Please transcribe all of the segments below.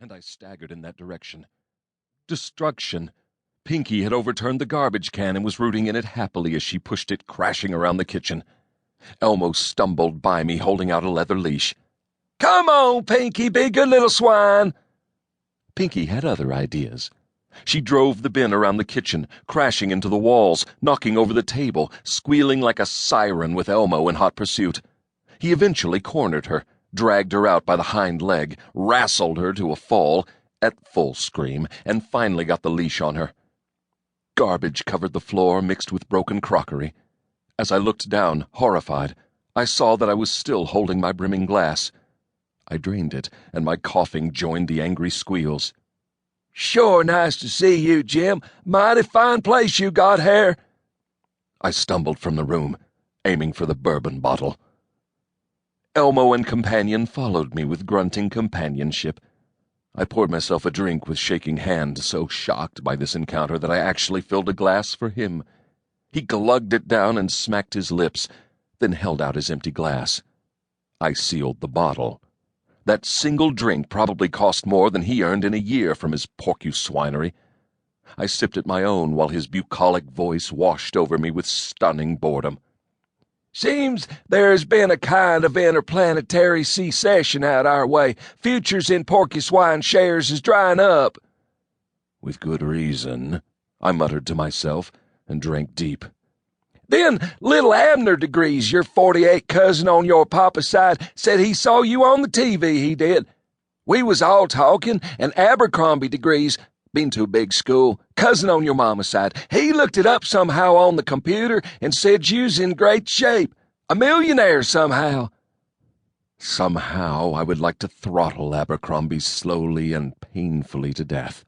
and I staggered in that direction. Destruction! Pinky had overturned the garbage can and was rooting in it happily as she pushed it crashing around the kitchen. Elmo stumbled by me, holding out a leather leash. "Come on, Pinky, be a good little swine." Pinky had other ideas. She drove the bin around the kitchen, crashing into the walls, knocking over the table, squealing like a siren with Elmo in hot pursuit. He eventually cornered her, dragged her out by the hind leg, wrestled her to a fall, at full scream, and finally got the leash on her. Garbage covered the floor, mixed with broken crockery. As I looked down, horrified, I saw that I was still holding my brimming glass. I drained it, and my coughing joined the angry squeals. "Sure nice to see you, Jim. Mighty fine place you got here." I stumbled from the room, aiming for the bourbon bottle. Elmo and companion followed me with grunting companionship. I poured myself a drink with shaking hand, so shocked by this encounter that I actually filled a glass for him. He glugged it down and smacked his lips, then held out his empty glass. I sealed the bottle. That single drink probably cost more than he earned in a year from his porcuswinery. I sipped at my own while his bucolic voice washed over me with stunning boredom. "Seems there's been a kind of interplanetary secession out our way. Futures in porcuswine shares is drying up." "With good reason," I muttered to myself, and drank deep. "Then little Abner diGriz, your 48 cousin on your papa's side, said he saw you on the TV, he did. We was all talking, and Abercrombie diGriz, been to a big school, cousin on your mama's side, he looked it up somehow on the computer and said you's in great shape. A millionaire somehow." Somehow I would like to throttle Abercrombie slowly and painfully to death.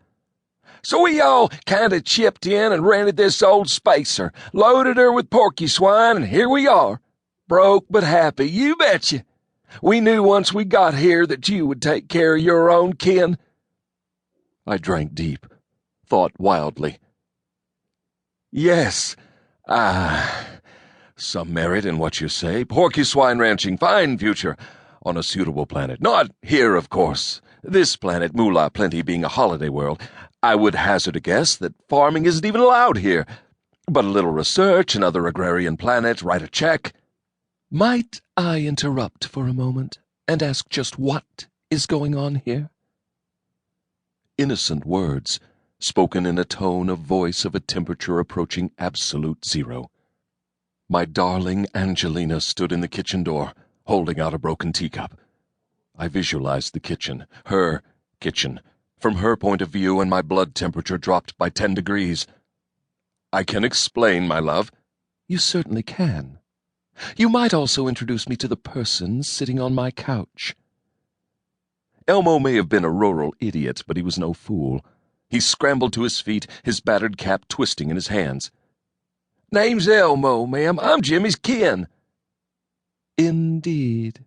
"So we all kind of chipped in and rented this old spacer, loaded her with porcuswine, and here we are. Broke but happy, you betcha. We knew once we got here that you would take care of your own kin." I drank deep, thought wildly. "Yes, some merit in what you say. Porcuswine ranching, fine future, on a suitable planet. Not here, of course. This planet, Moolaplenty, being a holiday world. I would hazard a guess that farming isn't even allowed here. But a little research, another agrarian planet, write a check." "Might I interrupt for a moment and ask just what is going on here?" Innocent words, spoken in a tone of voice of a temperature approaching absolute zero. My darling Angelina stood in the kitchen door, holding out a broken teacup. I visualized the kitchen, her kitchen, from her point of view, and my blood temperature dropped by 10 degrees. "I can explain, my love." "You certainly can. You might also introduce me to the person sitting on my couch." Elmo may have been a rural idiot, but he was no fool. He scrambled to his feet, his battered cap twisting in his hands. "Name's Elmo, ma'am. I'm Jimmy's kin." "Indeed."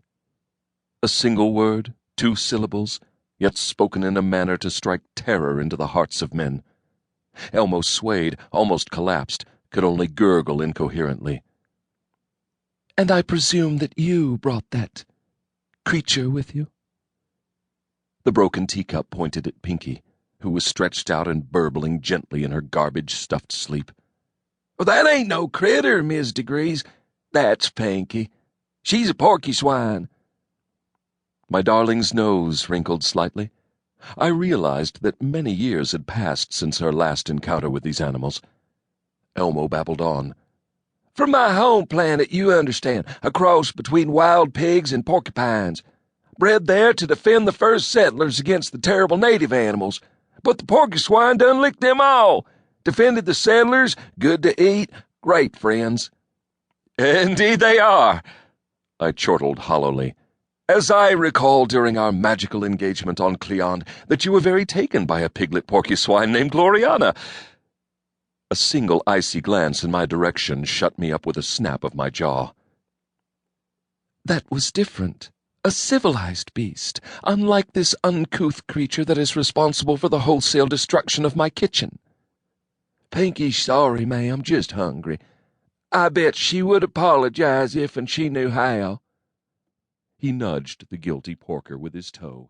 A single word, 2 syllables, yet spoken in a manner to strike terror into the hearts of men. Elmo swayed, almost collapsed, could only gurgle incoherently. "And I presume that you brought that creature with you?" The broken teacup pointed at Pinky, who was stretched out and burbling gently in her garbage-stuffed sleep. "Well, that ain't no critter, Miss diGriz. That's Pinky. She's a porcuswine." My darling's nose wrinkled slightly. I realized that many years had passed since her last encounter with these animals. Elmo babbled on. "From my home planet, you understand, a cross between wild pigs and porcupines. Bred there to defend the first settlers against the terrible native animals. But the porcuswine done licked them all. Defended the settlers, good to eat, great friends." "Indeed they are," I chortled hollowly. "As I recall during our magical engagement on Cleon, that you were very taken by a piglet porcuswine named Gloriana." A single icy glance in my direction shut me up with a snap of my jaw. "That was different. A civilized beast, unlike this uncouth creature that is responsible for the wholesale destruction of my kitchen." "Pinky's sorry, ma'am, just hungry. I bet she would apologize if and she knew how." He nudged the guilty porker with his toe.